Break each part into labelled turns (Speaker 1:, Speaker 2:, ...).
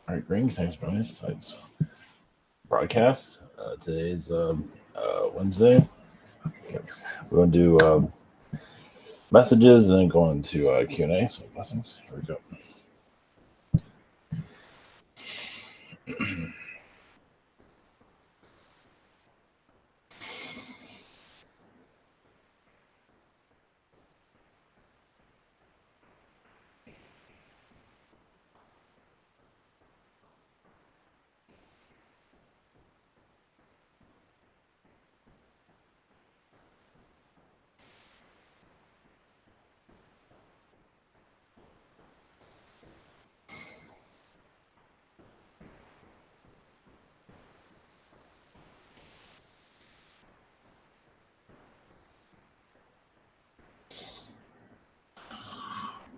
Speaker 1: All right, greetings. Thanks for joining us. Tonight's broadcast. Today's Wednesday. We're going to do messages and then go into Q&A. So blessings. Here we go.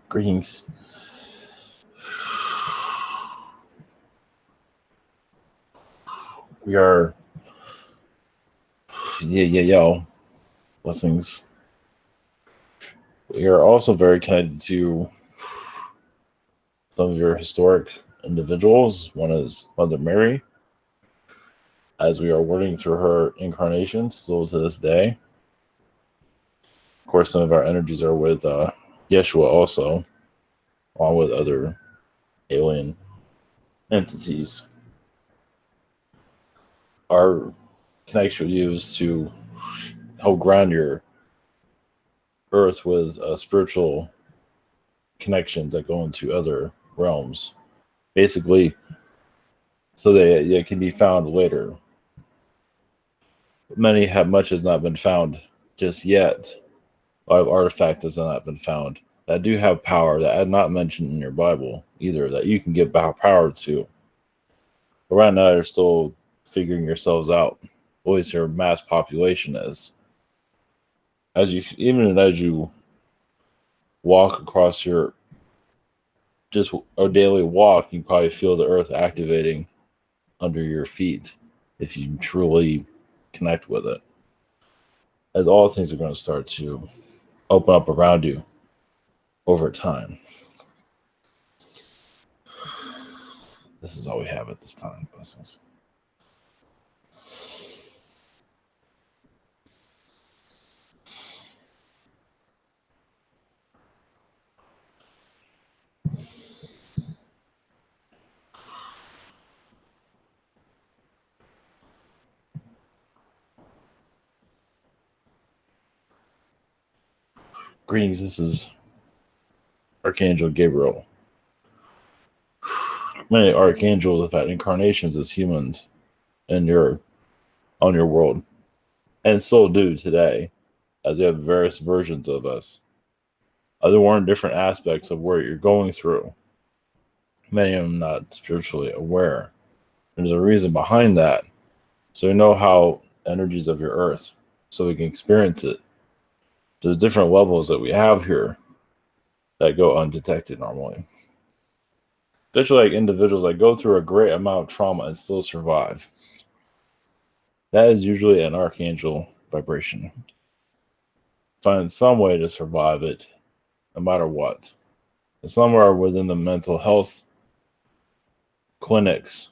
Speaker 1: Greetings. We are, yo. Blessings. We are also very connected to some of your historic individuals. One is Mother Mary, as we are working through her incarnations still to this day. Of course, some of our energies are with Yeshua also, along with other alien entities. Our connection with you is to help ground your earth with spiritual connections that go into other realms, basically, so that it can be found later. Much has not been found just yet. A lot of artifacts has not been found that do have power that are not mentioned in your Bible either, that you can get power to. But right now, you're still figuring yourselves out. Always your mass population is. Even as you walk across your just a daily walk, you probably feel the earth activating under your feet if you truly connect with it. As all things are going to start to open up around you over time. This is all we have at this time. Blessings. Greetings, this is Archangel Gabriel. Many archangels have had incarnations as humans on your world, and still do today, as we have various versions of us. Other one different aspects of where you're going through. Many of them not spiritually aware. There's a reason behind that. So you know how energies of your earth, so we can experience it. There's different levels that we have here that go undetected normally. Especially like individuals that go through a great amount of trauma and still survive. That is usually an archangel vibration. Find some way to survive it, no matter what. And somewhere within the mental health clinics,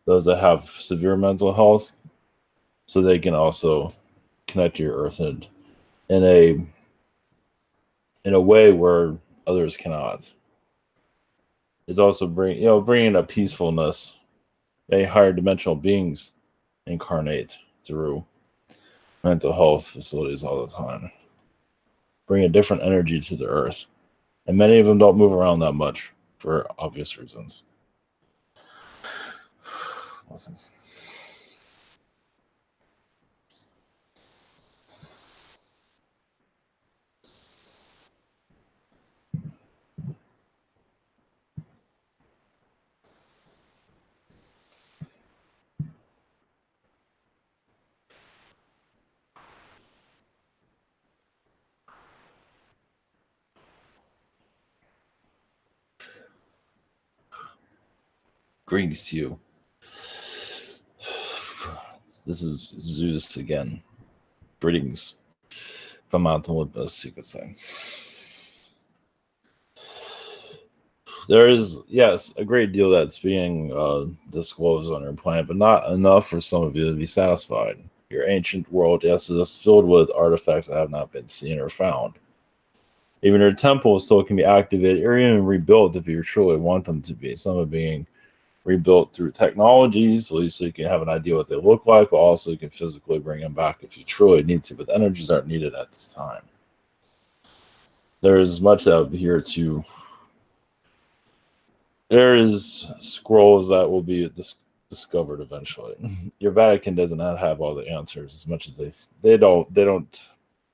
Speaker 1: those that have severe mental health, so they can also connect to your earth in a way where others cannot. Is also bringing a peacefulness. Many higher dimensional beings incarnate through mental health facilities all the time, bring a different energy to the earth, and many of them don't move around that much for obvious reasons. Lessons. Greetings to you. This is Zeus again. Greetings from Mount Olympus, you could say. There is, yes, a great deal that's being disclosed on your planet, but not enough for some of you to be satisfied. Your ancient world, yes, is filled with artifacts that have not been seen or found. Even your temples still can be activated or even rebuilt if you truly want them to be. Some are being rebuilt through technologies, at least so you can have an idea what they look like, but also you can physically bring them back if you truly need to, but the energies aren't needed at this time. There is much out here to... There is scrolls that will be discovered eventually. Your Vatican does not have all the answers as much as they don't.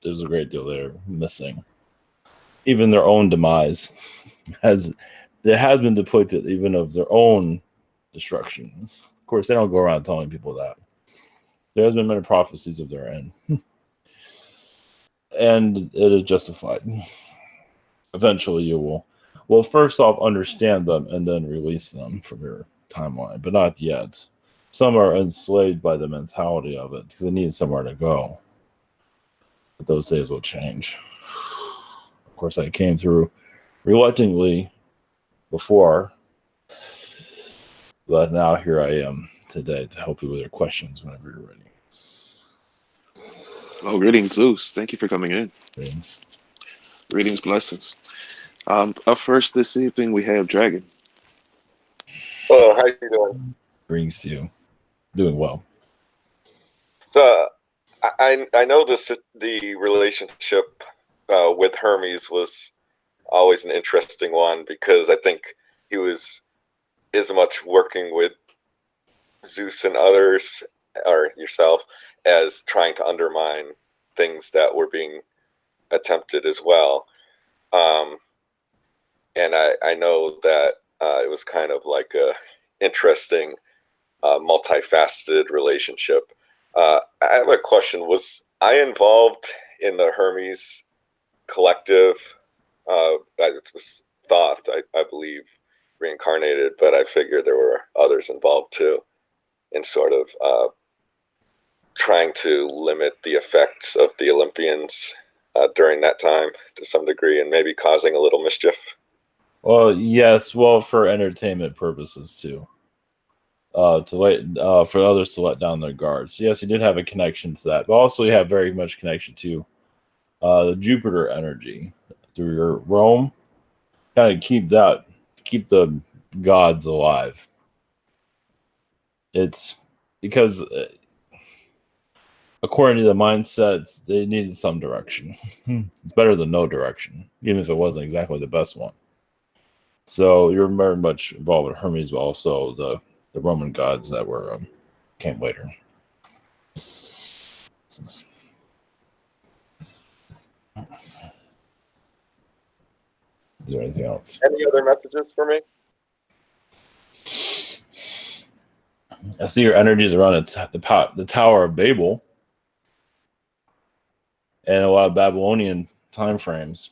Speaker 1: There's a great deal they're missing. Even their own demise has been depicted, even of their own destruction. Of course, they don't go around telling people that. There has been many prophecies of their end, and it is justified. Eventually, you will. Well, first off, understand them and then release them from your timeline, but not yet. Some are enslaved by the mentality of it because they need somewhere to go. But those days will change. Of course, I came through reluctantly before, but now here I am today to help you with your questions whenever you're ready.
Speaker 2: Oh, greetings, Zeus. Thank you for coming in.
Speaker 1: Greetings.
Speaker 2: Greetings, blessings. Up first this evening, we have Dragon.
Speaker 3: Hello, how you doing?
Speaker 1: Greetings to you. Doing well.
Speaker 3: So, I know the relationship with Hermes was always an interesting one because I think he was as much working with Zeus and others, or yourself, as trying to undermine things that were being attempted as well. And I know that it was kind of like a interesting, multifaceted relationship. I have a question. Was I involved in the Hermes collective? It was Thoth, I believe, reincarnated, but I figured there were others involved too, in sort of trying to limit the effects of the Olympians during that time to some degree, and maybe causing a little mischief.
Speaker 1: Well, yes. Well, for entertainment purposes too. For others to let down their guards. Yes, he did have a connection to that, but also you have very much connection to the Jupiter energy through your Rome. Kind of keep the gods alive. It's because according to the mindsets, they needed some direction. It's better than no direction, even if it wasn't exactly the best one. So you're very much involved with Hermes, but also the Roman gods that were came later. Is there anything else?
Speaker 3: Any other messages for me?
Speaker 1: I see your energies around the Tower of Babel and a lot of Babylonian time frames.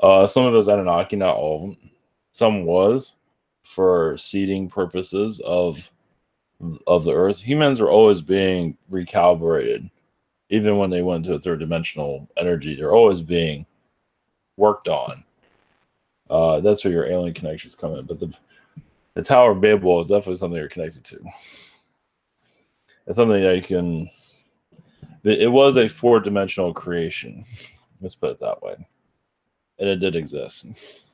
Speaker 1: Some of those Anunnaki, not all of them. Some was for seeding purposes of the Earth. Humans are always being recalibrated, even when they went to a third dimensional energy. They're always being worked on. That's where your alien connections come in. But the Tower of Babel is definitely something you're connected to. It's something that you can. It was a four-dimensional creation. Let's put it that way. And it did exist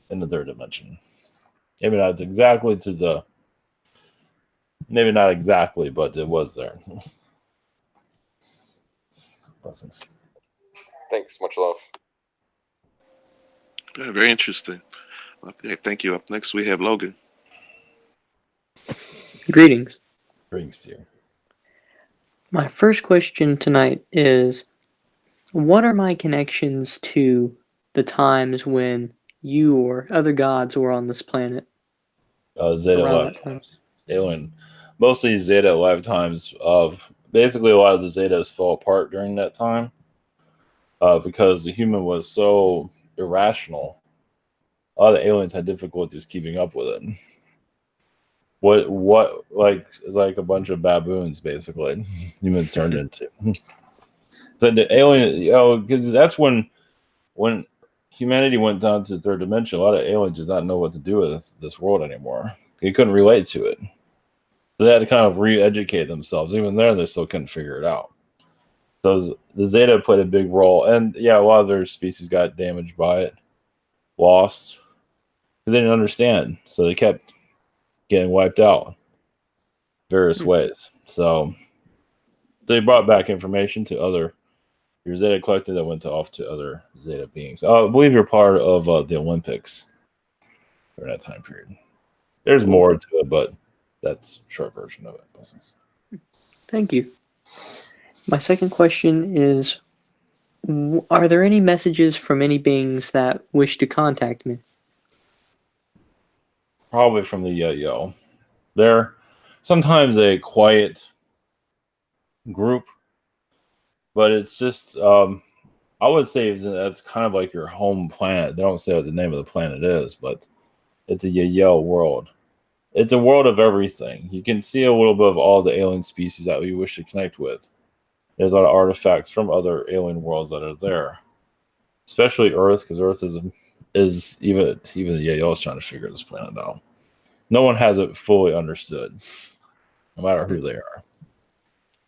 Speaker 1: in the third dimension. Maybe not exactly maybe not exactly, but it was there. Blessings.
Speaker 3: Thanks, much love.
Speaker 2: Yeah, very interesting. Okay, thank you. Up next, we have Logan.
Speaker 4: Greetings.
Speaker 1: Greetings to you.
Speaker 4: My first question tonight is, what are my connections to the times when you or other gods were on this planet?
Speaker 1: Zeta
Speaker 4: around that
Speaker 1: lifetimes. Alien. Mostly Zeta lifetimes of basically a lot of the Zetas fell apart during that time because the human was so irrational. A lot of the aliens had difficulties keeping up with it. What like is like a bunch of baboons basically humans turned into. So the alien, because that's when humanity went down to the third dimension, a lot of aliens did not know what to do with this world anymore. They couldn't relate to it. So they had to kind of re-educate themselves. Even there, they still couldn't figure it out. So the Zeta played a big role. And yeah, a lot of their species got damaged by it, lost, because they didn't understand. So they kept getting wiped out various ways. So they brought back information to your Zeta collective that went off to other Zeta beings. I believe you're part of the Olympics during that time period. There's more to it, but that's a short version of it. Blessings.
Speaker 4: Thank you. My second question is, are there any messages from any beings that wish to contact me?
Speaker 1: Probably from the Yahyel. They're sometimes a quiet group, but it's just I would say that's kind of like your home planet. They don't say what the name of the planet is, but it's a Yahyel world. It's a world of everything. You can see a little bit of all the alien species that we wish to connect with. There's a lot of artifacts from other alien worlds that are there, especially Earth, because Earth is even the Yahyel is trying to figure this planet out. No one has it fully understood, no matter who they are.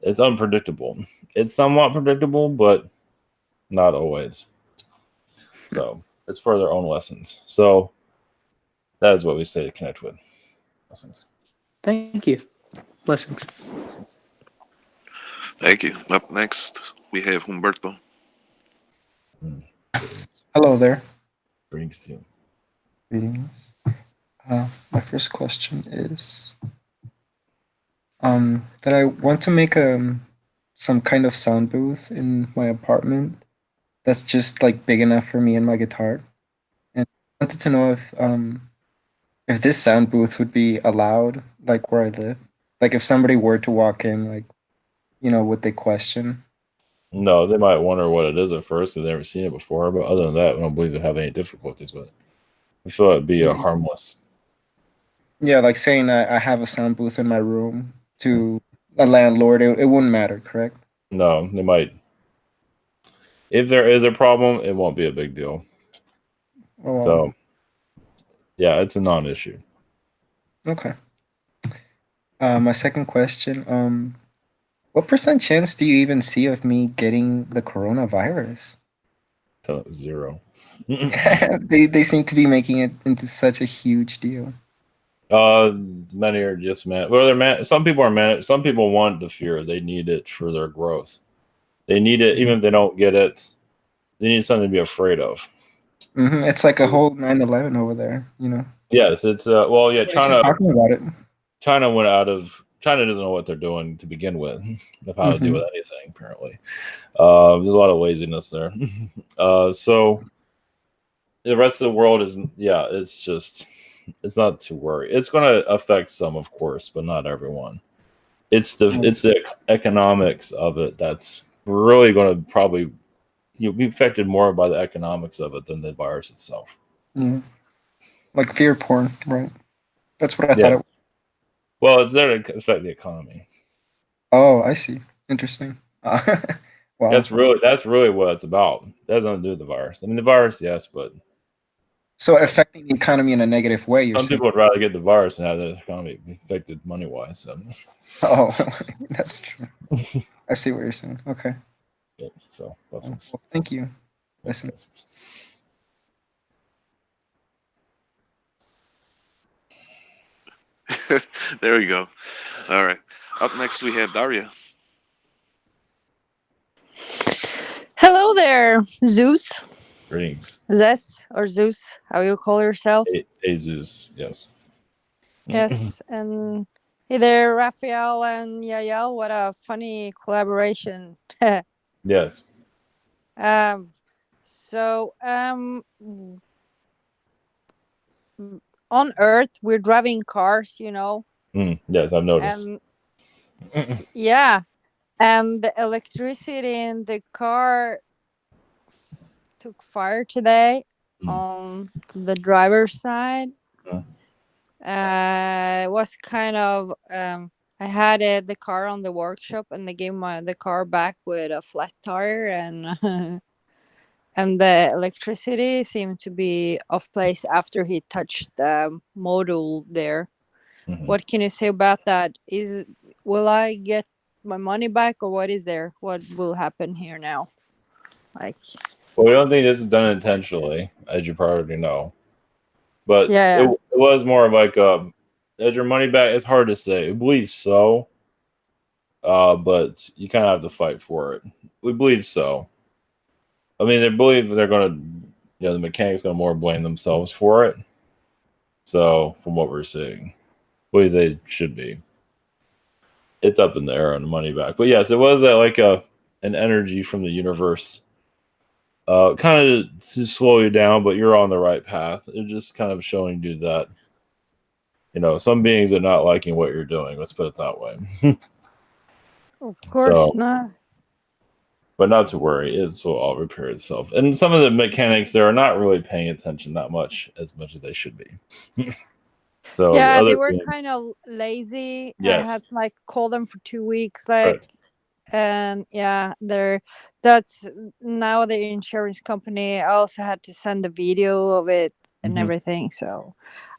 Speaker 1: It's unpredictable. It's somewhat predictable, but not always. So it's for their own lessons. So that is what we say to connect with. Blessings.
Speaker 4: Thank you. Blessings.
Speaker 2: Thank you. Up next, we have Humberto.
Speaker 5: Hello there.
Speaker 1: Greetings to you.
Speaker 5: Greetings. My first question is that I want to make some kind of sound booth in my apartment that's just like big enough for me and my guitar. And I wanted to know if this sound booth would be allowed, like where I live. Like if somebody were to walk in, like, would they question?
Speaker 1: No, they might wonder what it is at first if they've never seen it before, but other than that, I don't believe they have any difficulties with it. We feel it'd be harmless.
Speaker 5: Yeah, like saying I have a sound booth in my room to a landlord, it wouldn't matter, correct?
Speaker 1: No, they might. If there is a problem, it won't be a big deal.
Speaker 5: Oh, wow.
Speaker 1: So, yeah, it's a non-issue.
Speaker 5: Okay. My second question, what percent chance do you even see of me getting the coronavirus?
Speaker 1: 0.
Speaker 5: They seem to be making it into such a huge deal.
Speaker 1: Many are just man. Well, they're man. Some people are man. Some people want the fear. They need it for their growth. They need it, even if they don't get it. They need something to be afraid of.
Speaker 5: It's like a whole 9/11 over there,
Speaker 1: Yes, it's well, yeah.
Speaker 5: Everybody's just talking about it.
Speaker 1: China went out of. China doesn't know what they're doing to begin with, of how to deal with anything. Apparently, there's a lot of laziness there. So the rest of the world is, yeah. It's not to worry. It's going to affect some, of course, but not everyone. It's the economics of it that's really going to probably be affected more by the economics of it than the virus itself.
Speaker 5: Yeah, like fear porn, right? That's what I thought it was.
Speaker 1: Well, it's there to affect the economy.
Speaker 5: Oh, I see. Interesting. Wow.
Speaker 1: That's really what it's about. That has nothing to do with the virus. I mean, the virus, yes, but
Speaker 5: so affecting the economy in a negative way. You're
Speaker 1: some
Speaker 5: saying?
Speaker 1: people would rather get the virus and have the economy be affected money-wise. So.
Speaker 5: Oh, that's true. I see what you're saying. Okay.
Speaker 1: Yeah, so blessings.
Speaker 5: Well, thank you. Listen.
Speaker 2: There we go. All right. Up next, we have Daria.
Speaker 6: Hello there, Zeus.
Speaker 1: Greetings.
Speaker 6: Zeus or Zeus, how you call yourself?
Speaker 1: Zeus, yes.
Speaker 6: Yes, and hey there, Raphael and Yahyel. What a funny collaboration.
Speaker 1: Yes.
Speaker 6: So, on Earth, we're driving cars,
Speaker 1: Yes, I've noticed.
Speaker 6: Yeah, and the electricity in the car took fire today on the driver's side. It was kind of I had the car on the workshop and they gave the car back with a flat tire and and the electricity seemed to be off place after he touched the module there.
Speaker 1: Mhm.
Speaker 6: What can you say about that? Will I get my money back, or what is there? What will happen here now? Like,
Speaker 1: Well, we don't think this is done intentionally, as you probably already know. But
Speaker 6: yeah.
Speaker 1: it was more of like, is your money back? It's hard to say. We believe so, but you kind of have to fight for it. We believe so. I mean, they believe they're going to, the mechanics going to more blame themselves for it. So, from what we're seeing, believe they should be. It's up in the air on the money back. But yes, it was like an energy from the universe. Kind of to slow you down, but you're on the right path. It's just kind of showing you that, some beings are not liking what you're doing. Let's put it that way.
Speaker 6: Of course
Speaker 1: So,
Speaker 6: not.
Speaker 1: but not to worry, it will all repair itself. And some of the mechanics there are not really paying attention that much as they should be. So
Speaker 6: Yeah, they
Speaker 1: other
Speaker 6: were
Speaker 1: beings,
Speaker 6: kind of lazy. I
Speaker 1: yes,
Speaker 6: had to like call them for 2 weeks, like,
Speaker 1: correct.
Speaker 6: and yeah, that's now the insurance company. I also had to send a video of it and
Speaker 1: Mhm.
Speaker 6: everything. So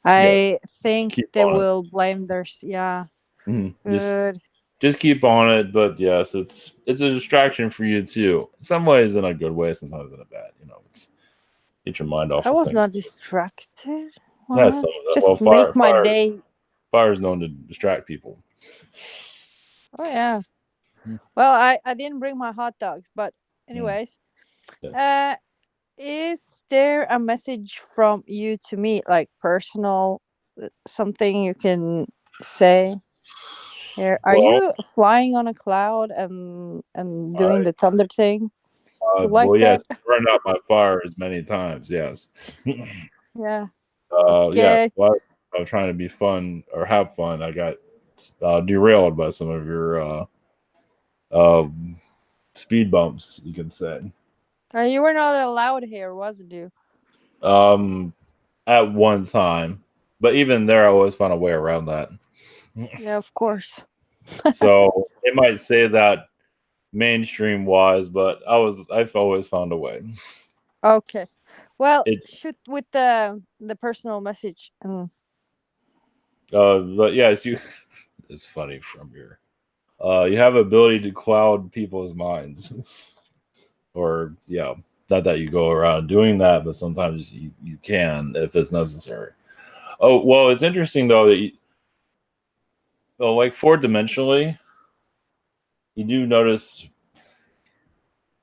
Speaker 1: Yeah,
Speaker 6: I think
Speaker 1: keep
Speaker 6: they
Speaker 1: on it.
Speaker 6: will blame their yeah.
Speaker 1: Mhm.
Speaker 6: Good.
Speaker 1: Just keep on it. But yes, it's a distraction for you too. In some ways, in a good way, sometimes in a bad. It's get your mind off
Speaker 6: I
Speaker 1: of
Speaker 6: was
Speaker 1: things
Speaker 6: not
Speaker 1: too.
Speaker 6: distracted.
Speaker 1: Yeah,
Speaker 6: What?
Speaker 1: some of that.
Speaker 6: Just
Speaker 1: Well,
Speaker 6: make my day.
Speaker 1: fire is known to distract people.
Speaker 6: Oh yeah.
Speaker 1: Mm.
Speaker 6: Well, I didn't bring my hot dogs, but anyways,
Speaker 1: Yes.
Speaker 6: is there a message from you to me, like personal, something you can say here? Are
Speaker 1: Well,
Speaker 6: you flying on a cloud and doing the thunder thing? You like
Speaker 1: well, yes,
Speaker 6: that?
Speaker 1: burned out my fires many times. Yes.
Speaker 6: Yeah.
Speaker 1: Yeah.
Speaker 6: Okay.
Speaker 1: Well, I was trying to be fun or have fun. I got derailed by some of your uh, speed bumps, you can say.
Speaker 6: You were not allowed here, wasn't you?
Speaker 1: Um, at one time, but even there, I always found a way around that.
Speaker 6: Yeah, of course.
Speaker 1: So they might say that mainstream wise, but I've always found a way.
Speaker 6: Okay. Well,
Speaker 1: It,
Speaker 6: shoot with the personal message.
Speaker 1: but yes, it's funny from your, you have ability to cloud people's minds, or yeah, not that you go around doing that, but sometimes you can if it's necessary. Oh well, it's interesting though that like four dimensionally, you do notice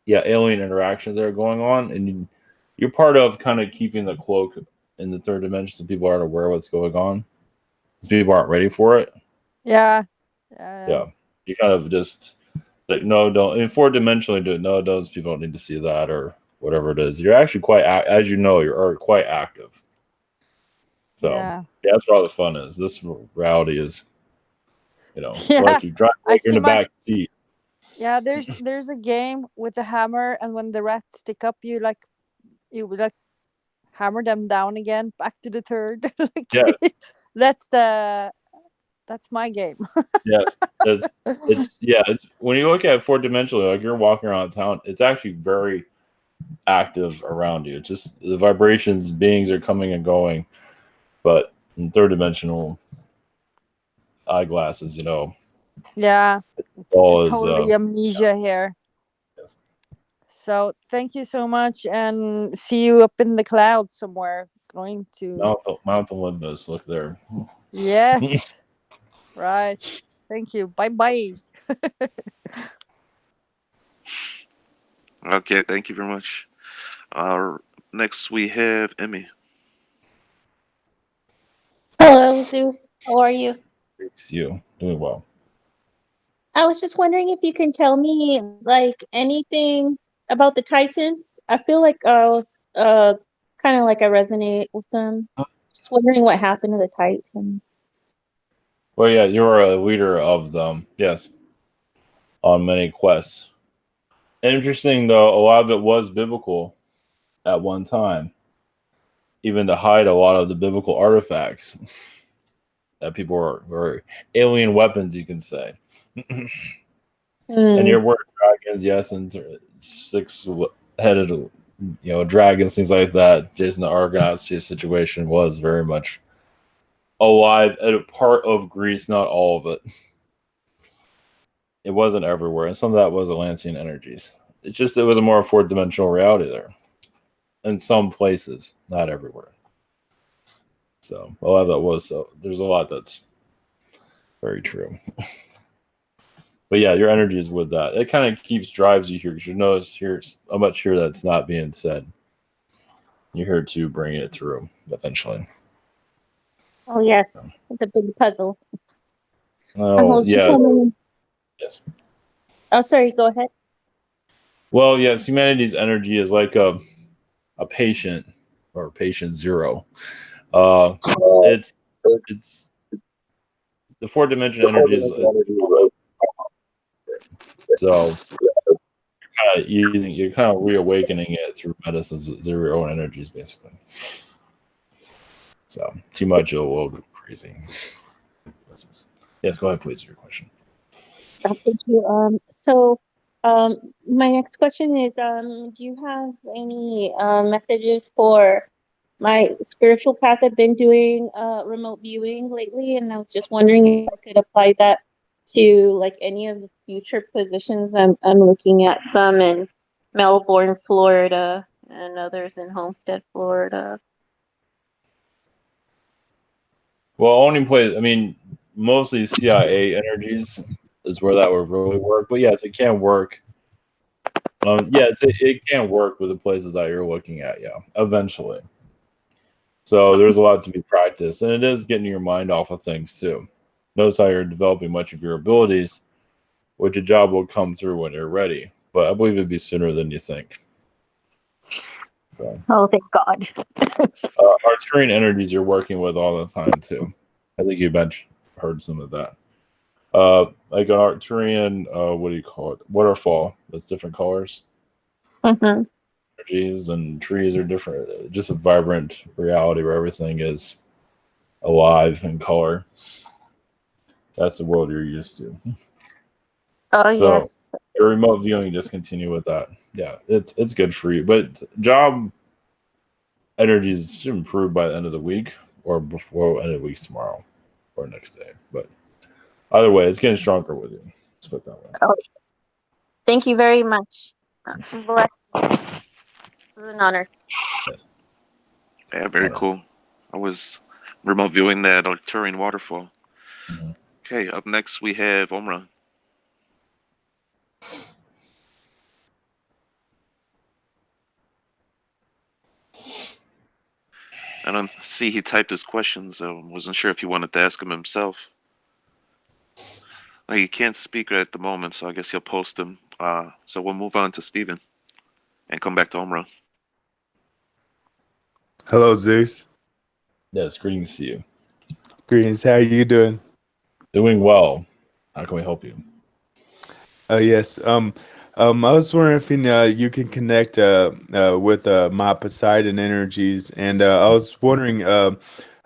Speaker 1: alien interactions that are going on, and you're part of kind of keeping the cloak in the third dimension so people aren't aware of what's going on. Because people aren't ready for it.
Speaker 6: Yeah.
Speaker 1: Yeah. You kind of just like, no, don't. In four dimensionally, do it. No, those people don't need to see that or whatever it is. You're actually quite, as you know, you're quite active. So
Speaker 6: Yeah.
Speaker 1: that's where all the fun is. This reality is,
Speaker 6: Yeah.
Speaker 1: like you drive,
Speaker 6: I
Speaker 1: like you're
Speaker 6: see
Speaker 1: in the back seat.
Speaker 6: Yeah, there's a game with a hammer, and when the rats stick up, you would like hammer them down again, back to the third.
Speaker 1: Yes.
Speaker 6: that's my game.
Speaker 1: Yes, it's when you look at it four dimensionally, like you're walking around town, it's actually very active around you. It's just the vibrations, beings are coming and going, but in third dimensional eyeglasses,
Speaker 6: Yeah, it's
Speaker 1: all is
Speaker 6: totally amnesia here.
Speaker 1: yes.
Speaker 6: So thank you so much, and see you up in the clouds somewhere. Going to
Speaker 1: Mount Olympus. Look there.
Speaker 6: yes, right. Thank you. Bye bye.
Speaker 2: Okay, thank you very much. Next we have Emmy.
Speaker 7: Hello, Zeus. How are you?
Speaker 1: It's you doing well.
Speaker 7: I was just wondering if you can tell me like anything about the Titans. I feel like I was kind of like I resonate with them. Just wondering what happened to the Titans.
Speaker 1: Well, yeah, you're a leader of them. Yes, on many quests. Interesting though, a lot of it was biblical at one time, even to hide a lot of the biblical artifacts that people were alien weapons, you can say. And
Speaker 7: Hmm.
Speaker 1: your word dragons, yes, and six-headed dragons, things like that. Jason the Argonauts situation was very much alive at a part of Greece, not all of it. It wasn't everywhere, and some of that was Atlantean energies. It was a more fourth-dimensional reality there. In some places, not everywhere. So a lot of that was, so there's a lot that's very true. But yeah, your energy is with that. It kind of drives you here, because you notice here's a much here that's not being said. You're here to bring it through eventually.
Speaker 7: Oh yes, it's a big puzzle. I
Speaker 1: Oh
Speaker 7: was just
Speaker 1: yeah.
Speaker 7: wondering.
Speaker 1: Yes.
Speaker 7: Oh, sorry. Go ahead.
Speaker 1: Well, yes, humanity's energy is like a patient, or patient zero. It's the fourth dimension energy is so you're kind of reawakening it through medicines, through your own energies, basically. So too much, it will go crazy. Yes, go ahead, please. Your question.
Speaker 7: Thank you. My next question is, do you have any messages for my spiritual path? I've been doing remote viewing lately, and I was just wondering if I could apply that to like any of the future positions. I'm looking at some in Melbourne, Florida, and others in Homestead, Florida.
Speaker 1: Well, only place, I mean, mostly CIA energies is where that would really work. But yes, it can work. It can work with the places that you're looking at, yeah, eventually. So there's a lot to be practiced, and it is getting your mind off of things too. Notice how you're developing much of your abilities, which a job will come through when you're ready. But I believe it'd be sooner than you think. So,
Speaker 7: Oh, thank God.
Speaker 1: Arcturian energies you're working with all the time too. I think you heard some of that. Like an Arcturian, what do you call it? Waterfall with different colors.
Speaker 7: Mm-hmm.
Speaker 1: Energies and trees are different. Just a vibrant reality where everything is alive in color. That's the world you're used to.
Speaker 7: Oh,
Speaker 1: So
Speaker 7: yes.
Speaker 1: your remote viewing, just continue with that. Yeah, it's good for you. But job energies should improve by the end of the week, or before end of the week tomorrow or next day. But either way, it's getting stronger with you. Let's put it that way.
Speaker 7: Okay. Thank you very much. Bless you. It was an honor.
Speaker 1: Yes.
Speaker 2: Yeah, very cool. I was remote viewing that Arcturian waterfall.
Speaker 1: Mm-hmm.
Speaker 2: Okay, up next we have Omra. I don't see he typed his questions, so I wasn't sure if he wanted to ask him himself. He can't speak at the moment, so I guess he'll post them. So we'll move on to Steven and come back to Omra.
Speaker 8: Hello, Zeus.
Speaker 1: Yes, greetings to you.
Speaker 8: Greetings. How are you doing?
Speaker 1: Doing well. How can we help you?
Speaker 8: Yes. I was wondering if you can connect with my Poseidon energies, and I was wondering a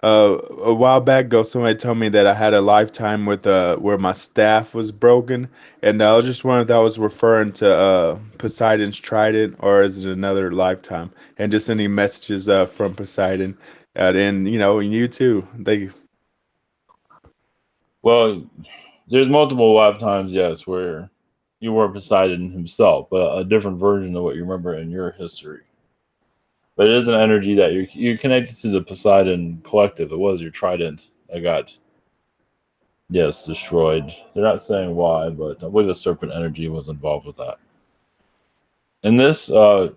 Speaker 8: while back ago, somebody told me that I had a lifetime with where my staff was broken, and I was just wondering if that was referring to Poseidon's trident, or is it another lifetime? And just any messages from Poseidon, and you too.
Speaker 1: Well, there's multiple lifetimes, yes, where you were Poseidon himself, but a different version of what you remember in your history. But it is an energy that you're connected to the Poseidon collective. It was your trident that got, yes, destroyed. They're not saying why, but I believe the serpent energy was involved with that. In this, yeah,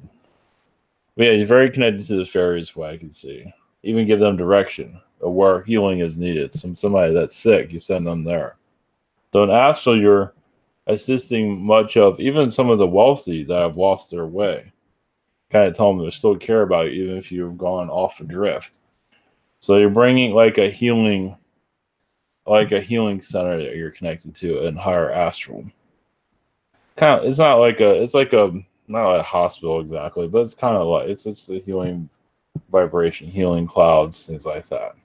Speaker 1: you're very connected to the fairies, what I can see. Even give them direction of where healing is needed. Somebody that's sick, you send them there. So in astral, you're assisting much of even some of the wealthy that have lost their way. Kind of tell them they still care about you, even if you've gone off adrift. So you're bringing like a healing center that you're connected to in higher astral. It's not like not like a hospital exactly, but it's kind of like it's the healing vibration, healing clouds, things like that.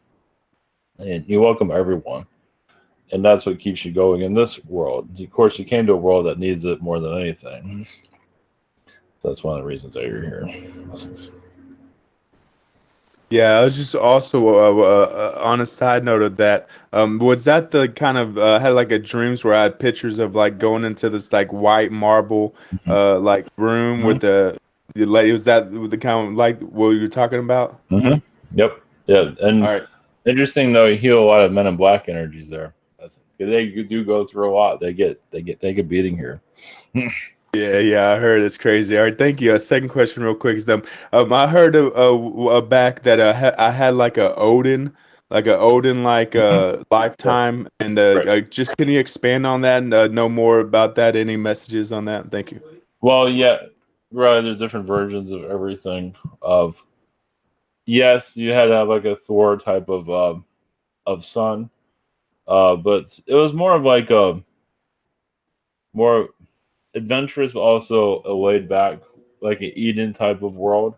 Speaker 1: And you welcome everyone. And that's what keeps you going in this world. Of course, you came to a world that needs it more than anything. So that's one of the reasons that you're here.
Speaker 8: Yeah, I was just also on a side note of that. Was that the kind of had like a dreams where I had pictures of like going into this like white marble like room with the lady? Was that the kind of like what you were talking about?
Speaker 1: Yep. Yeah. And
Speaker 8: All right.
Speaker 1: interesting though, you heal a lot of Men in Black energies there. They do go through a lot. They get beating here.
Speaker 8: Yeah, I heard it's crazy. All right, thank you. Second question, real quick, is I heard back that I had like a Odin, lifetime, and
Speaker 1: Right.
Speaker 8: just can you expand on that and know more about that? Any messages on that? Thank you.
Speaker 1: Well, yeah, right. There's different versions of everything. Of yes, you had to have like a Thor type of son, but it was more of like a more adventurous, but also a laid back, like an Eden type of world.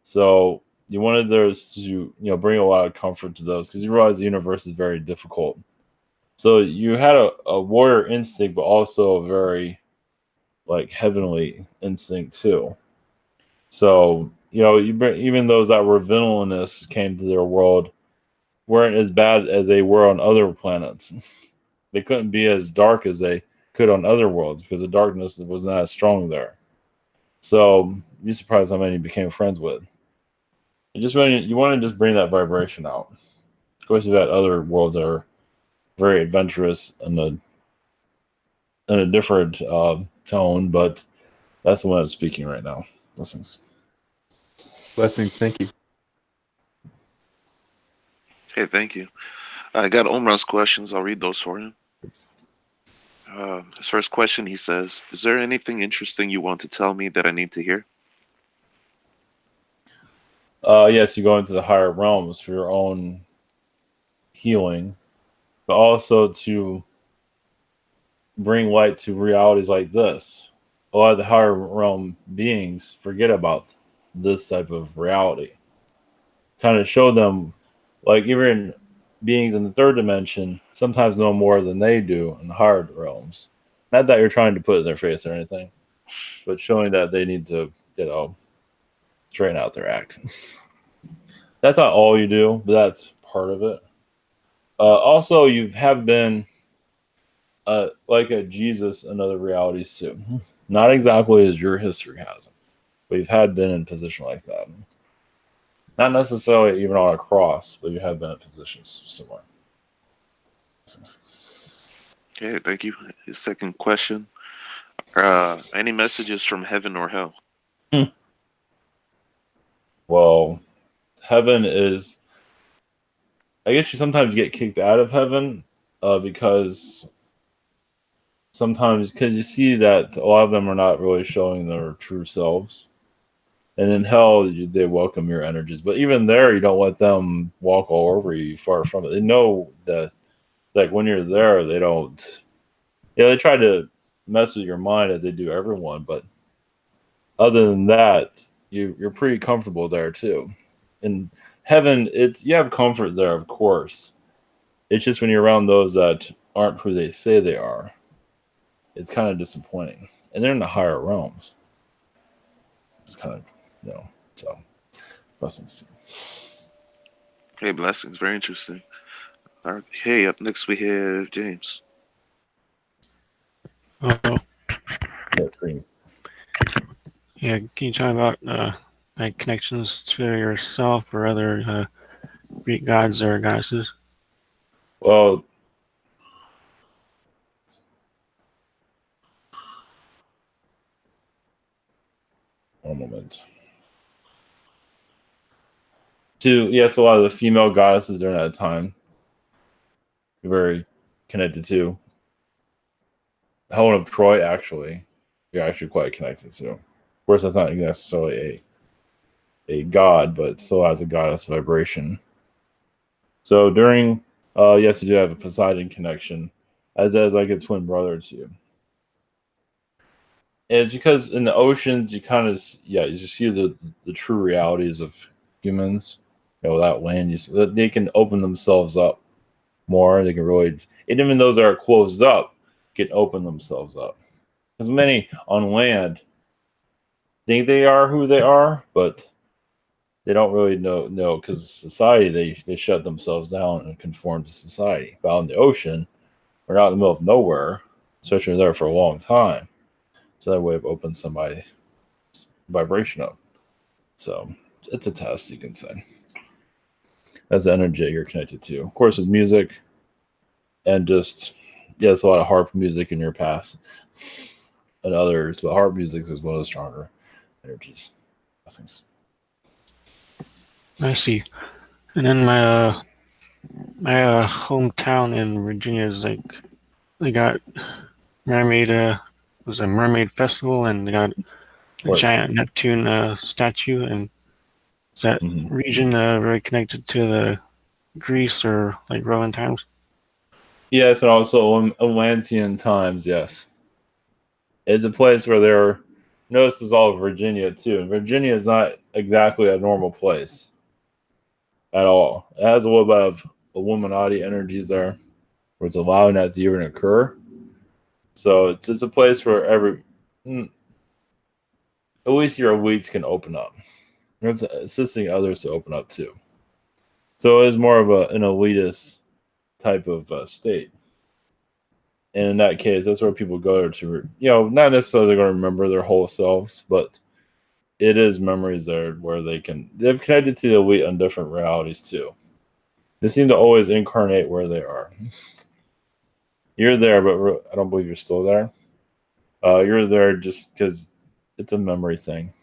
Speaker 1: So you wanted those to bring a lot of comfort to those because you realize the universe is very difficult. So you had a warrior instinct, but also a very like heavenly instinct too. So you bring even those that were villainous came to their world weren't as bad as they were on other planets. They couldn't be as dark as they could on other worlds because the darkness was not as strong there. So you're surprised how many you became friends with. You want to just bring that vibration out. Of course, you've got other worlds that are very adventurous in a different tone, but that's the one I'm speaking right now. Blessings.
Speaker 8: Blessings. Thank you.
Speaker 2: Hey, thank you. I got Omran's questions. I'll read those for him. His first question, he says, "Is there anything interesting you want to tell me that I need to hear?"
Speaker 1: Yes, you go into the higher realms for your own healing, but also to bring light to realities like this. A lot of the higher realm beings forget about this type of reality. Kind of show them, like even beings in the third dimension sometimes know more than they do in the higher realms. Not that you're trying to put it in their face or anything, but showing that they need to, straighten out their act. That's not all you do, but that's part of it. Also, you have been like a Jesus in other realities too. Not exactly as your history has, but you've had been in a position like that. Not necessarily even on a cross, but you have been in positions similar.
Speaker 2: Okay, thank you. His second question, any messages from heaven or hell?
Speaker 1: Well, heaven is, I guess you sometimes get kicked out of heaven because sometimes because you see that a lot of them are not really showing their true selves. And in hell, they welcome your energies. But even there, you don't let them walk all over you, far from it. They know that, like, when you're there, they don't. Yeah, they try to mess with your mind as they do everyone. But other than that, you're pretty comfortable there too. In heaven, you have comfort there, of course. It's just when you're around those that aren't who they say they are, it's kind of disappointing. And they're in the higher realms. It's kind of, so blessings.
Speaker 2: Hey, blessings. Very interesting. All right. Hey, up next we have James.
Speaker 9: Oh,
Speaker 1: Yeah, greetings.
Speaker 9: yeah. Can you talk about like connections to yourself or other Greek gods or goddesses?
Speaker 1: Well, one moment. Yes, a lot of the female goddesses during that time, very connected to. Helen of Troy, actually, you're actually quite connected to. Of course, that's not necessarily a god, but it still has a goddess vibration. So during, yes, you do have a Poseidon connection, as like a twin brother to you. And it's because in the oceans, you kind of, you see the true realities of humans. Without land, they can open themselves up more. They can really, and even those that are closed up can open themselves up. Because many on land, think they are who they are, but they don't really know because society they shut themselves down and conform to society. But out in the ocean, we're not in the middle of nowhere, especially there for a long time. So that way it opens somebody's vibration up. So it's a test, you can say. That's the energy you're connected to. Of course, with music and just there's a lot of harp music in your past and others, but harp music is one of the stronger energies. Blessings.
Speaker 9: I see. And then my hometown in Virginia is like they got mermaid. It was a mermaid festival, and they got a giant Neptune statue. And is that region very connected to the Greece or like Roman times?
Speaker 1: Yes, and also Atlantean times. Yes, it's a place where there are. Notice is all of Virginia too. And Virginia is not exactly a normal place at all. It has a little bit of Illuminati energies there, where it's allowing that to even occur. So it's just a place where at least your elites can open up. It's assisting others to open up too. So it is more of an elitist type of state. And in that case, that's where people go to, not necessarily going to remember their whole selves, but it is memories there where they've connected to the elite on different realities too. They seem to always incarnate where they are. You're there, but I don't believe you're still there. You're there just because it's a memory thing.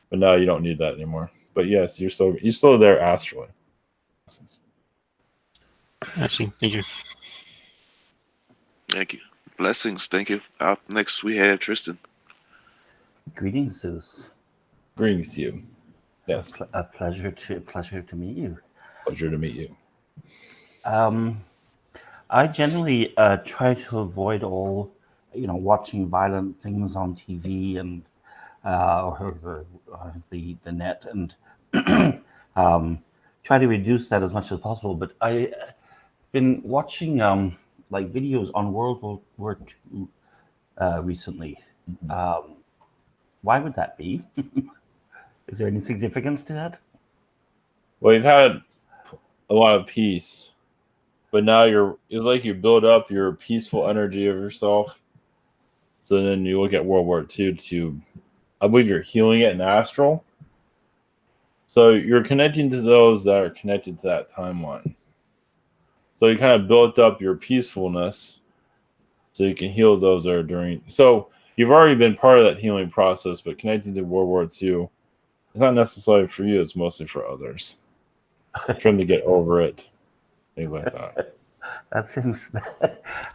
Speaker 1: But now you don't need that anymore. But yes, you're still there astrally.
Speaker 9: I see. Thank you.
Speaker 2: Thank you. Blessings. Thank you. Up next, we have Tristan.
Speaker 10: Greetings, Zeus.
Speaker 1: Greetings to you. Yes.
Speaker 10: A pleasure to meet you.
Speaker 1: Pleasure to meet you.
Speaker 10: I generally try to avoid all, watching violent things on TV and or the net, and try to reduce that as much as possible. But I've been watching like videos on World War II recently. Why would that be? Is there any significance to that?
Speaker 1: Well, you've had a lot of peace, but now it's like you build up your peaceful energy of yourself. So then you look at World War II I believe you're healing it in astral. So you're connecting to those that are connected to that timeline. So you kind of built up your peacefulness so you can heal those that are during. So you've already been part of that healing process, but connecting to World War II, it's not necessarily for you, it's mostly for others. Trying to get over it, things like that.
Speaker 10: That seems.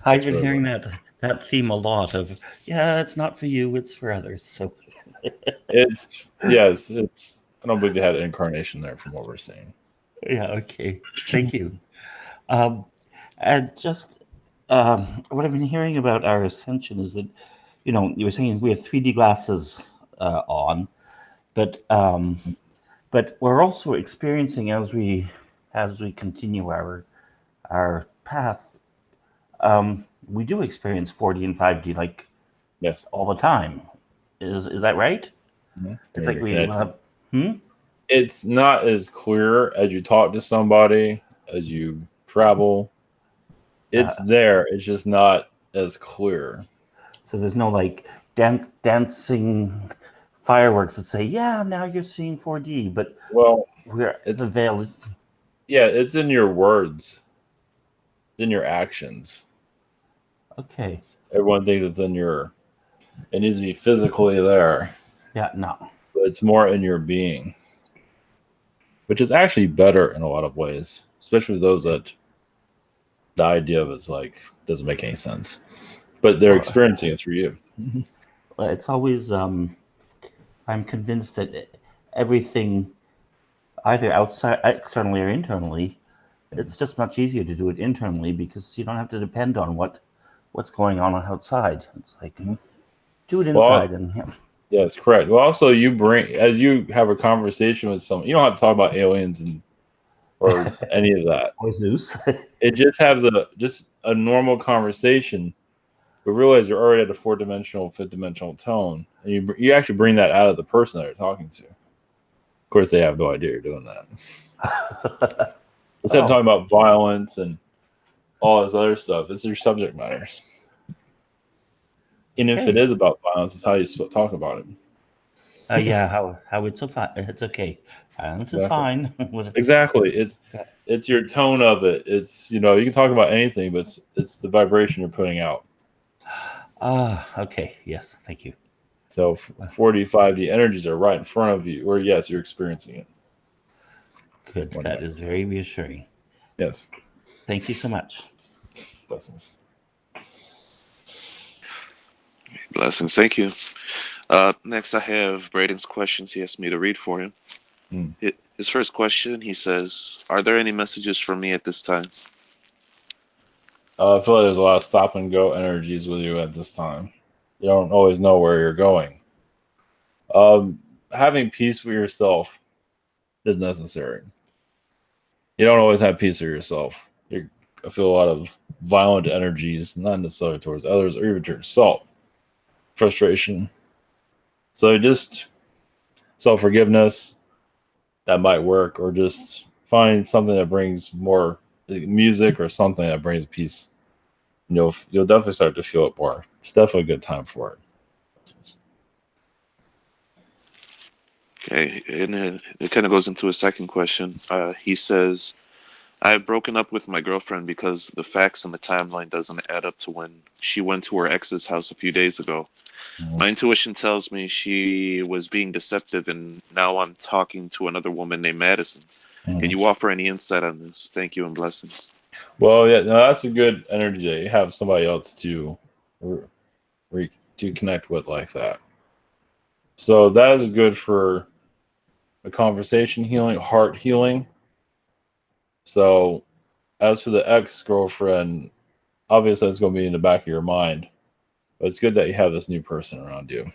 Speaker 10: I've been hearing that theme a lot of, it's not for you, it's for others. So
Speaker 1: it's I don't believe you had an incarnation there from what we're seeing.
Speaker 10: Yeah, okay. Thank you. And just what I've been hearing about our ascension is that, you were saying we have 3D glasses on, but we're also experiencing as we continue our path, we do experience 4D and 5D all the time. Is that right?
Speaker 1: Mm-hmm.
Speaker 10: It's like we
Speaker 1: It's not as clear as you talk to somebody, as you travel. It's there. It's just not as clear.
Speaker 10: So there's no dancing fireworks that say, now you're seeing 4D, but
Speaker 1: it's
Speaker 10: the veil.
Speaker 1: It's in your words. It's in your actions.
Speaker 10: Okay.
Speaker 1: Everyone thinks it needs to be physically there.
Speaker 10: Yeah, no.
Speaker 1: But it's more in your being, which is actually better in a lot of ways, especially those that the idea of it's doesn't make any sense, but they're experiencing it through you.
Speaker 10: It's always I'm convinced that everything, either externally or internally, it's just much easier to do it internally because you don't have to depend on what's going on outside. It's like do it inside
Speaker 1: Yes, correct. Well, also as you have a conversation with someone, you don't have to talk about aliens or any of that.
Speaker 10: Or Zeus.
Speaker 1: It just has a normal conversation. But realize you're already at a 4-dimensional, 5th-dimensional tone, and you actually bring that out of the person that you're talking to. Of course, they have no idea you're doing that. Instead of talking about violence and all this other stuff, it's your subject matters. And if it is about violence, it's how you talk about it.
Speaker 10: Yeah, how it's fine. It's okay. Violence is fine.
Speaker 1: Exactly. It's your tone of it. It's, you can talk about anything, but it's the vibration you're putting out.
Speaker 10: Okay. Yes. Thank you.
Speaker 1: So 4D, 5D energies are right in front of you, or yes, you're experiencing it.
Speaker 10: Good. That is very reassuring.
Speaker 1: Yes.
Speaker 10: Thank you so much.
Speaker 1: Blessings.
Speaker 2: Blessings. Thank you. Next, I have Braden's questions. He asked me to read for him. His first question, he says, "Are there any messages for me at this time?"
Speaker 1: I feel like there's a lot of stop and go energies with you at this time. You don't always know where you're going. Having peace with yourself is necessary. You don't always have peace with yourself. I feel a lot of violent energies, not necessarily towards others or even to yourself. Frustration. So just self-forgiveness, that might work, or just find something that brings more music or something that brings peace. You'll definitely start to feel it more. It's definitely a good time for it.
Speaker 2: Okay, and then it kind of goes into a second question. He says, "I have broken up with my girlfriend because the facts and the timeline doesn't add up to when she went to her ex's house a few days ago. My intuition tells me she was being deceptive, and now I'm talking to another woman named Madison. Can you offer any insight on this? Thank you and blessings."
Speaker 1: Well, yeah, no, that's a good energy that you have somebody else to connect with like that. So that is good for a conversation healing, heart healing. So as for the ex-girlfriend, obviously it's going to be in the back of your mind, but it's good that you have this new person around you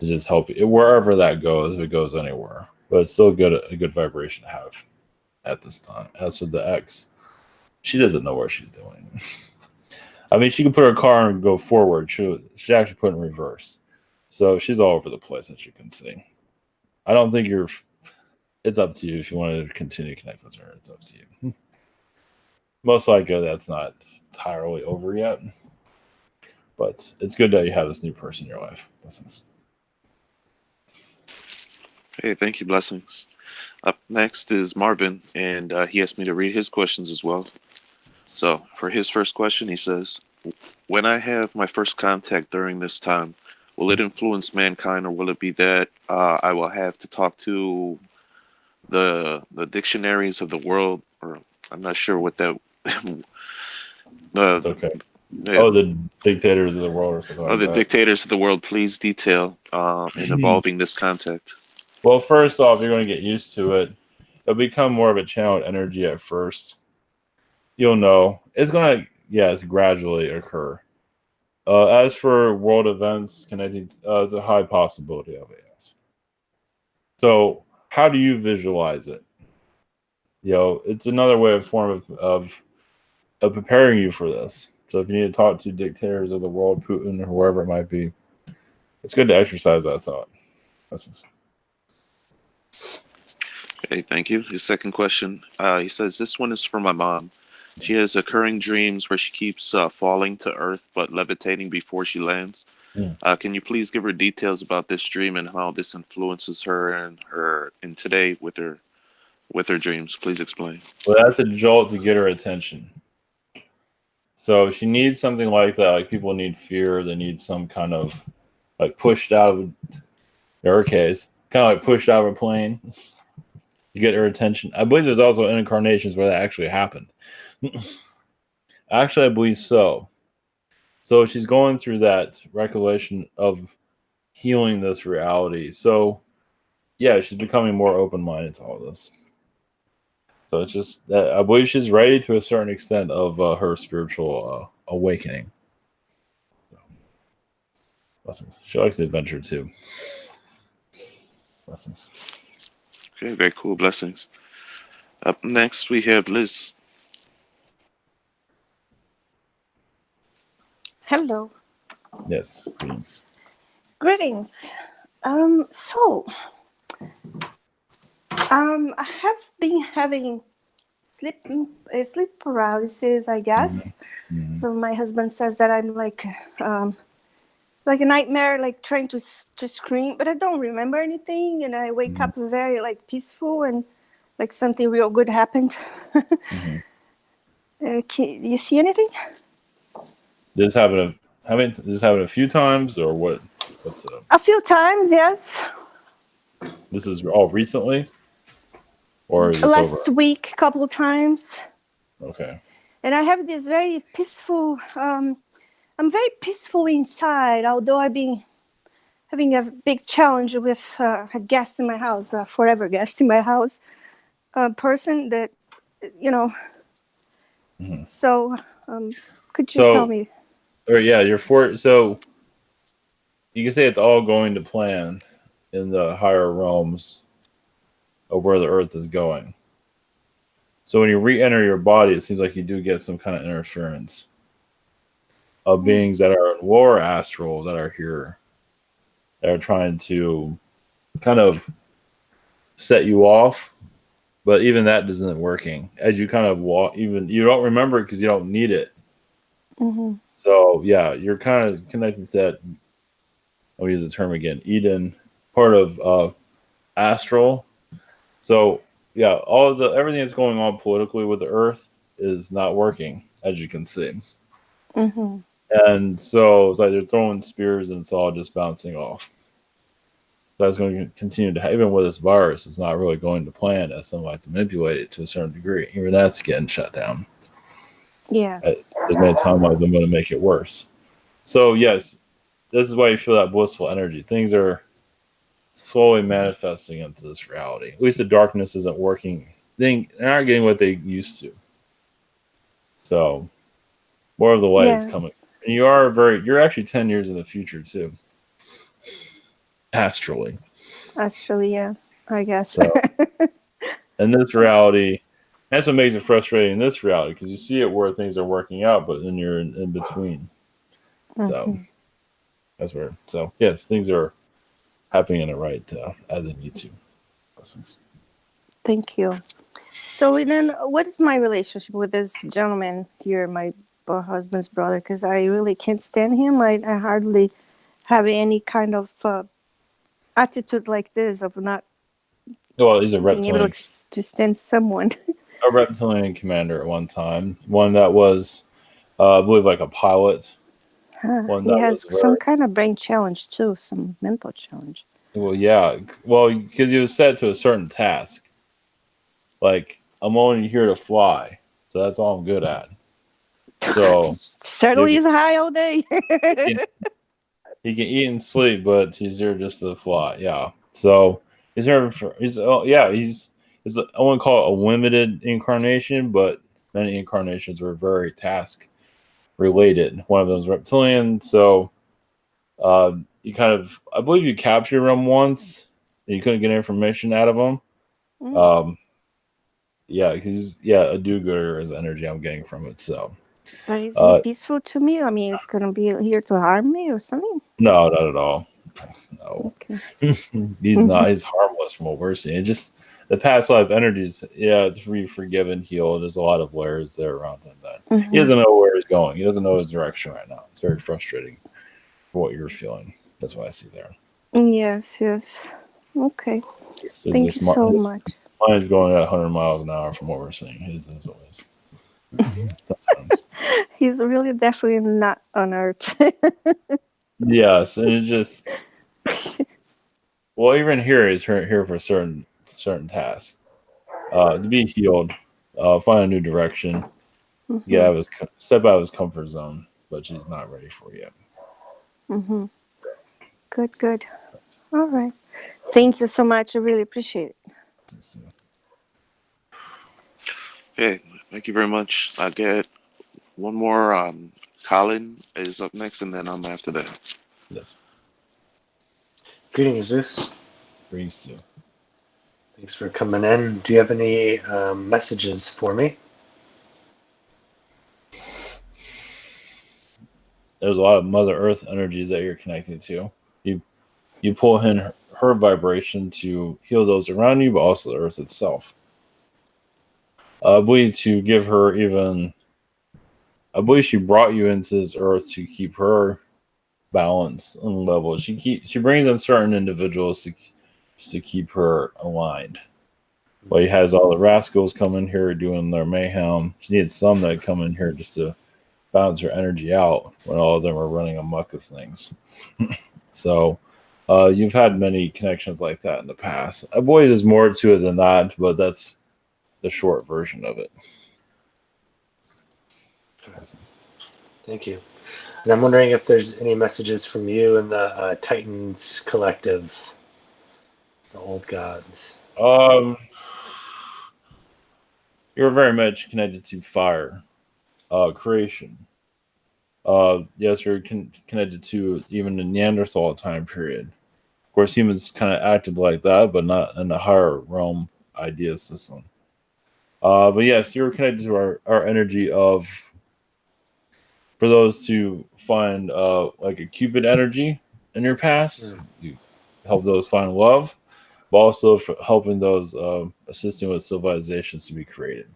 Speaker 1: to just help you wherever that goes, if it goes anywhere. But it's still a good vibration to have at this time. As for the ex, she doesn't know what she's doing. I mean, she can put her car and go forward. She actually put in reverse. So she's all over the place, as you can see. I don't think it's up to you if you want to continue to connect with her. It's up to you. Most likely that's not entirely over yet. But it's good that you have this new person in your life. Blessings.
Speaker 2: Hey, thank you, blessings. Up next is Marvin, and he asked me to read his questions as well. So for his first question, he says, "When I have my first contact during this time, will it influence mankind, or will it be that I will have to talk to the dictionaries of the world?" Or I'm not sure what that.
Speaker 1: It's okay. Oh, the dictators of the world or something like that.
Speaker 2: The dictators of the world, please detail in evolving this contact.
Speaker 1: Well, first off, you're going to get used to it. It'll become more of a channeled energy at first. You'll know. It's going to, gradually occur. As for world events connecting, there's a high possibility of it, yes. So how do you visualize it? It's another form of preparing you for this. So if you need to talk to dictators of the world, Putin or whoever it might be, it's good to exercise that thought.
Speaker 2: Okay, thank you. His second question, he says, "This one is for my mom. She has occurring dreams where she keeps falling to earth but levitating before she lands. Can you please give her details about this dream and how this influences her in today with her dreams? Please explain."
Speaker 1: Well, that's a jolt to get her attention. So she needs something like that. Like people need fear. They need some kind of pushed out of, in her case, kind of like pushed out of a plane to get her attention. I believe there's also incarnations where that actually happened. Actually, I believe so. So she's going through that recollection of healing this reality. So yeah, she's becoming more open-minded to all this. So it's just that I believe she's ready to a certain extent of her spiritual awakening. So, blessings. She likes the adventure too. Blessings.
Speaker 2: Okay, very cool. Blessings. Up next, we have Liz.
Speaker 11: Hello.
Speaker 1: Yes, greetings.
Speaker 11: Greetings. I have been having sleep paralysis, I guess.
Speaker 1: Mm-hmm.
Speaker 11: So my husband says that I'm like a nightmare, like trying to scream, but I don't remember anything, and I wake up very like peaceful and like something real good happened. Can you see anything?
Speaker 1: This happened. Did this happen a few times, or what? What's up?
Speaker 11: A few times, yes.
Speaker 1: This is all recently, or is this over?
Speaker 11: Last week, a couple of times.
Speaker 1: Okay.
Speaker 11: And I have this very peaceful. I'm very peaceful inside, although I've been having a big challenge with a guest in my house, a forever guest in my house, a person that, you know. So, could you tell me?
Speaker 1: Or yeah, so you can say it's all going to plan in the higher realms of where the earth is going. So when you re-enter your body, it seems like you do get some kind of interference of beings that are in lower astral that are here, that are trying to kind of set you off, but even that isn't working. As you kind of walk, even you don't remember it because you don't need it. So yeah, you're kind of connected to that. I'll use the term again, Eden, part of astral. So yeah, everything that's going on politically with the Earth is not working, as you can see. And so it's like they're throwing spears and it's all just bouncing off. That's going to continue to even with this virus, it's not really going to plan as some like to manipulate it to a certain degree. Even that's getting shut down.
Speaker 11: Yes.
Speaker 1: There's many timelines I'm going to make it worse. So yes, this is why you feel that blissful energy. Things are slowly manifesting into this reality. At least the darkness isn't working. They're not getting what they used to. So more of the light is coming. And you're actually 10 years in the future too. Astrally.
Speaker 11: Yeah, I guess.
Speaker 1: So, in this reality, that's what makes it frustrating in this reality, because you see it where things are working out, but then you're in between. So that's where. So yes, things are happening in the right as they need to. Blessings.
Speaker 11: Thank you. So then, what is my relationship with this gentleman here, my husband's brother? Because I really can't stand him. I hardly have any kind of attitude like this of not
Speaker 1: Well, he's a
Speaker 11: being able
Speaker 1: reptilian.
Speaker 11: to stand someone.
Speaker 1: A reptilian commander at one time. One that was, I believe, like a pilot. One
Speaker 11: He
Speaker 1: that
Speaker 11: has
Speaker 1: was
Speaker 11: some kind of brain challenge too, some mental challenge.
Speaker 1: well, yeah. Well, because he was set to a certain task. Like, I'm only here to fly, so that's all I'm good at. So
Speaker 11: certainly is high all day.
Speaker 1: he can eat and sleep, but he's here just to fly. Yeah. So he's here for he's I wouldn't call it a limited incarnation, but many incarnations were very task related. One of them was reptilian. So you kind of I believe you captured him once and you couldn't get information out of him. Yeah, because a do-gooder is the energy I'm getting from it. So,
Speaker 11: but is he peaceful to me? I mean, it's gonna be here to harm me or something?
Speaker 1: No, not at all. No,
Speaker 11: okay.
Speaker 1: He's not. He's harmless from what we're seeing. Just the past life energies. Yeah, to be forgiven, healed. There's a lot of layers there around him that he doesn't know where he's going. He doesn't know his direction right now. It's very frustrating for what you're feeling. That's what I see there.
Speaker 11: Yes. Okay.
Speaker 1: So
Speaker 11: thank you so much.
Speaker 1: Mine is going at 100 miles an hour from what we're seeing. His is always.
Speaker 11: He's really definitely not on Earth.
Speaker 1: Yes, and it just. Well, even here is here for certain tasks. To be healed, find a new direction, step out of his comfort zone, but she's not ready for it yet.
Speaker 11: Good. All right. Thank you so much. I really appreciate it.
Speaker 2: Okay, thank you very much. I get one more. Colin is up next, and then I'm after that.
Speaker 1: Yes.
Speaker 12: Greetings, Zeus.
Speaker 1: Greetings too.
Speaker 12: Thanks for coming in. Do you have any messages for me?
Speaker 1: there's a lot of Mother Earth energies that you're connecting to. You pull in her vibration to heal those around you, but also the Earth itself. I believe to give her even. I believe she brought you into this Earth to keep her balance and level. She brings in certain individuals to keep her aligned. Well, he has all the rascals coming here doing their mayhem. She needs some that come in here just to balance her energy out when all of them are running amok of things. So you've had many connections like that in the past. I believe there's more to it than that, but that's the short version of it.
Speaker 12: Thank you. And I'm wondering if there's any messages from you and the Titans Collective, the old gods.
Speaker 1: You're very much connected to fire, creation. Yes, you're connected to even the Neanderthal time period. Of course, humans kind of acted like that, but not in the higher realm idea system. But yes, you're connected to our energy of, for those to find like a Cupid energy in your past, you help those find love, but also for helping those assisting with civilizations to be created.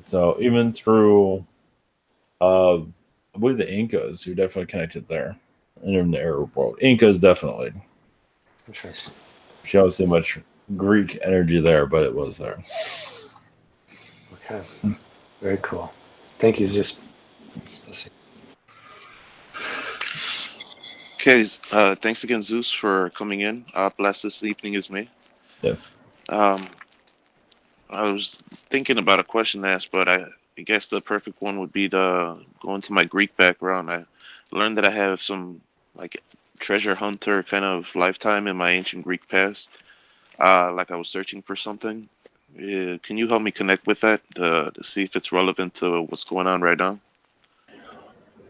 Speaker 1: So even through, I believe the Incas, you're definitely connected there, and in the Arab world, Incas definitely.
Speaker 12: Interesting.
Speaker 1: She don't see much Greek energy there, but it was there.
Speaker 12: Okay. Very cool. Thank you, Zeus.
Speaker 2: Okay, thanks again, Zeus, for coming in. Bless this evening is me.
Speaker 1: Yes.
Speaker 2: I was thinking about a question to ask, but I guess the perfect one would be to go into my Greek background. I learned that I have some like treasure hunter kind of lifetime in my ancient Greek past. Like I was searching for something. Can you help me connect with that to see if it's relevant to what's going on right now?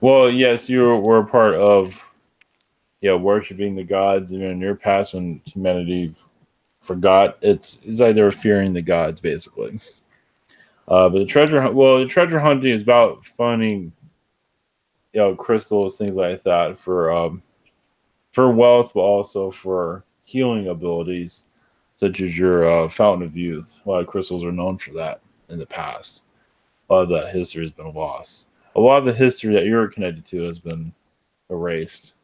Speaker 1: Well, yes, you were a part of, worshiping the gods. Even in your past, when humanity forgot, it's like they were fearing the gods, basically. But the treasure hunting is about finding, crystals, things like that for wealth, but also for healing abilities, such as your fountain of youth. A lot of crystals are known for that in the past. A lot of that history has been lost. A lot of the history that you're connected to has been erased.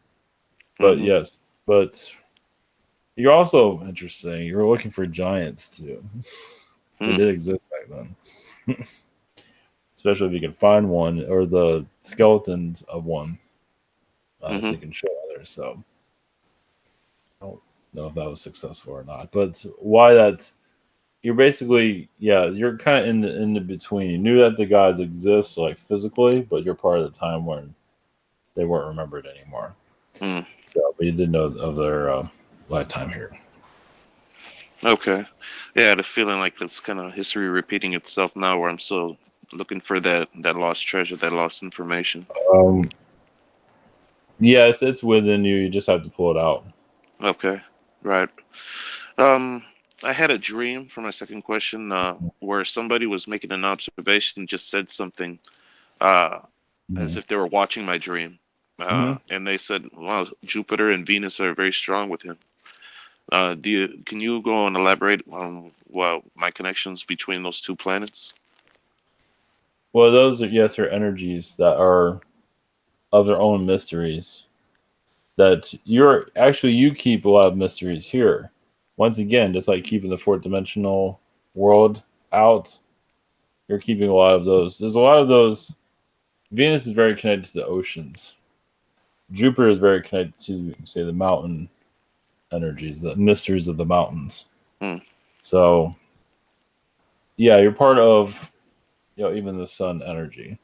Speaker 1: But yes, but you're also interesting. You're looking for giants too. They did exist back then. Especially if you can find one or the skeletons of one, so you can show others. So I don't know if that was successful or not, but why that? You're basically, you're kind of in the between. You knew that the gods exist, like physically, but you're part of the time when they weren't remembered anymore. So, but you did know of their lifetime here.
Speaker 2: Okay. Yeah, I had a feeling like that's kind of history repeating itself now, where I'm still looking for that lost treasure, that lost information.
Speaker 1: Yes, it's within you. You just have to pull it out.
Speaker 2: Okay, right. I had a dream for my second question, where somebody was making an observation, just said something, as if they were watching my dream, and they said, "Wow, Jupiter and Venus are very strong with him." Can you go and elaborate on my connections between those two planets?
Speaker 1: Well, those are energies that are of their own mysteries. That you keep a lot of mysteries here. Once again, just like keeping the fourth dimensional world out, you're keeping a lot of those. There's a lot of those. Venus is very connected to the oceans. Jupiter is very connected to, say, the mountain energies, the mysteries of the mountains. So, you're part of, even the sun energy.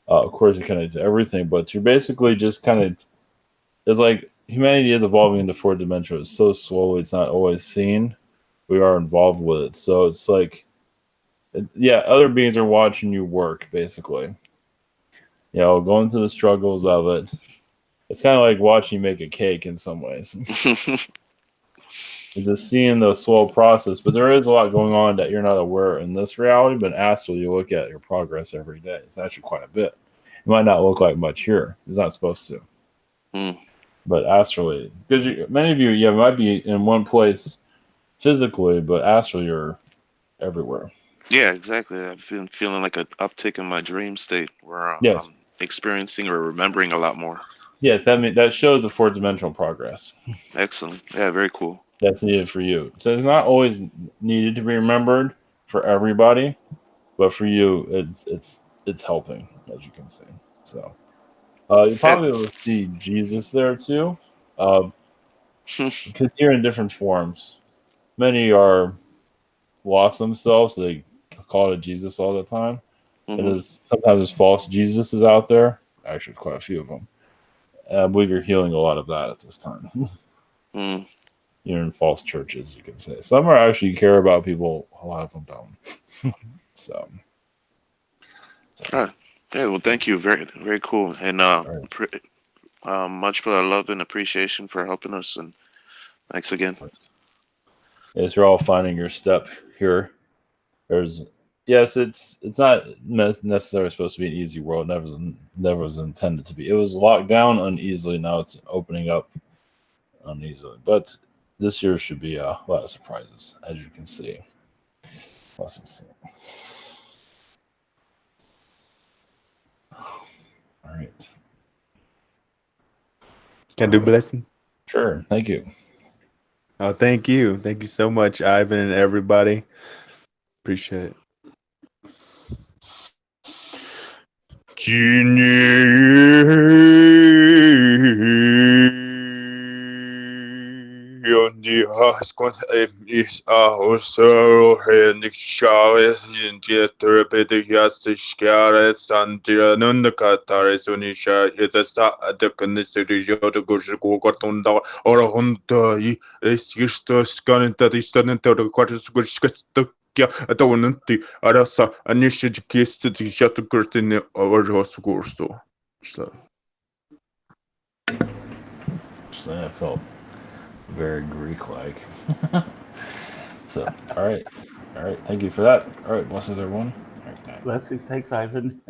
Speaker 1: Of course, you're connected to everything, but you're basically just kind of. It's like humanity is evolving into fourth dimension. It's so slowly; it's not always seen. We are involved with it, so it's like, other beings are watching you work, basically. Going through the struggles of it. It's kind of like watching you make a cake in some ways. It's just seeing the slow process, but there is a lot going on that you're not aware in this reality. But in astral, you look at your progress every day. It's actually quite a bit, might not look like much here. It's not supposed to.
Speaker 2: Mm.
Speaker 1: But astrally, because many of you, might be in one place physically, but astrally you're everywhere.
Speaker 2: Yeah, exactly. I've been feeling like an uptick in my dream state where
Speaker 1: Yes.
Speaker 2: I'm experiencing or remembering a lot more.
Speaker 1: Yes, that shows a fourth dimensional progress.
Speaker 2: Excellent. Yeah, very cool.
Speaker 1: That's needed for you. So it's not always needed to be remembered for everybody, but for you, it's helping, as you can see. So you probably will see Jesus there too, because you're in different forms. Many are lost themselves, so they call it Jesus all the time.
Speaker 2: Mm-hmm.
Speaker 1: And sometimes there's false Jesuses out there. Actually, quite a few of them. And I believe you're healing a lot of that at this time.
Speaker 2: Mm.
Speaker 1: You're in false churches, you can say. Some are actually care about people. A lot of them don't. so.
Speaker 2: All right. Yeah. Well, thank you. Very, very cool. And much love and appreciation for helping us. And thanks again.
Speaker 1: As you're all finding your step here, it's not necessarily supposed to be an easy world. Never was intended to be. It was locked down uneasily. Now it's opening up uneasily. But this year should be a lot of surprises, as you can see. Blessings. All right.
Speaker 8: Can I do blessing?
Speaker 1: Sure. Thank you.
Speaker 8: Oh, thank you. Thank you so much, Ivan and everybody. Appreciate it. Is also Henrik Charles in therapeutic Yastiskares and Nundakataris Unisha is a star at the Constitution to Gurshukotunda or Honda is used to scan that is done to the quarters which gets the Atonanti Arasa Anisha Kiss to the Shatukurtin over Rosgursto. So
Speaker 1: that felt very Greek-like. So, all right. Thank you for that. All right, blessings, everyone. All right,
Speaker 10: Blessings. Thanks, Ivan.